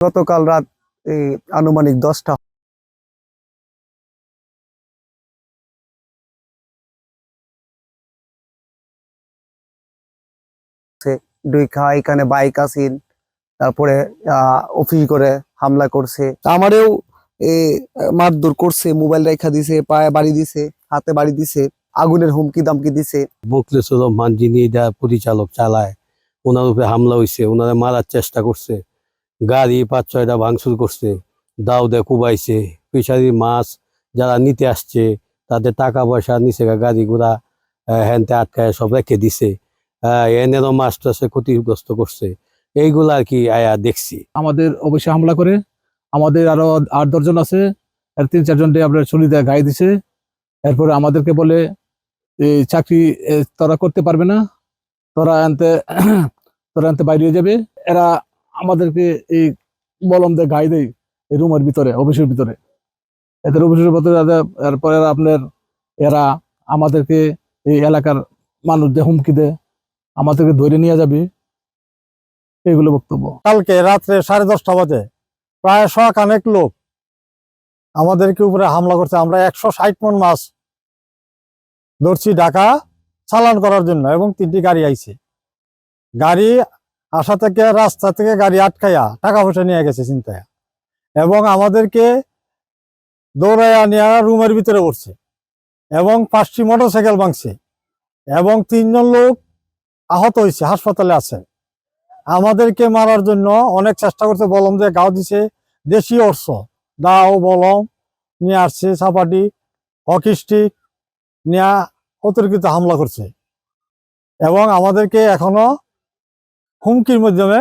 গতকাল রাত আনুমানিক 10টা এখানে বাইক আসিল, তারপরে অফিস করে হামলা করছে। আমারেও মারধর করছে, মোবাইল রেখা দিছে, পায়ে বাড়ি দিছে, হাতে বাড়ি দিছে, আগুনের হুমকি দামকি দিছে। মোখলেসুর রহমান যিনি পরিচালক চালায়, ওনার উপরে হামলা হয়েছে, ওনারা মারার চেষ্টা করছে, গাড়ি 5-6টা ভাঙচুর করছে, দাও দে কুবাইছে, ফিশারির মাছ যারা নিতে আসছে তাদের টাকা পয়সা নিচে গাড়ি ঘোড়া হ্যানতে আটকায় সব রেখে দিছে। এনেরও মাছ টাছে ক্ষতিগ্রস্ত করছে। এইগুলা আর কি আয়া দেখছি। আমাদের অবশ্যই হামলা করে, আমাদের আরো 8-10 জন আছে, আর 3-4 জন আপনার ছুরি দিয়ে গায়ে দিছে। এরপরে আমাদেরকে বলে এই চাকরি তোরা করতে পারবে না, তোরা আনতে বাইরে হয়ে যাবে। এরা আমাদেরকে এই বলম দিয়ে গায়ে দেয় এই রুমের ভিতরে, অফিসের ভিতরে। এদের অফিসের ভিতরে এরপরে আপনার এরা আমাদেরকে এই এলাকার মানুষদের হুমকি দেয়, আমাদেরকে ধরে নিয়ে যাবে, এগুলো বক্তব্য। কালকে রাত্রে 10:30 বাজে প্রায় 100 লোক আমাদেরকে উপরে হামলা করছে। আমরা 160 মন মাছ ধরছি ঢাকা চালান করার জন্য, এবং 3টি গাড়ি আইছে। গাড়ি আসা থেকে রাস্তা থেকে গাড়ি আটকাইয়া টাকা পয়সা নিয়ে গেছে চিন্তায়, এবং আমাদেরকে দৌড়াইয়া নিয়ে রুমের ভিতরে পড়ছে, এবং 5টি মোটরসাইকেল ভাঙছে, এবং 3 জন লোক আহত হয়েছে, হাসপাতালে আছে। আমাদেরকে মারার জন্য অনেক চেষ্টা করছে, বলম দিয়ে গাও দিছে, দেশি অর্থ দাও বলম নিয়ে আসছে, চাপাটি হকি স্টিক নিয়ে অতিরিক্ত হামলা করছে, এবং আমাদেরকে এখনো হুমকির মাধ্যমে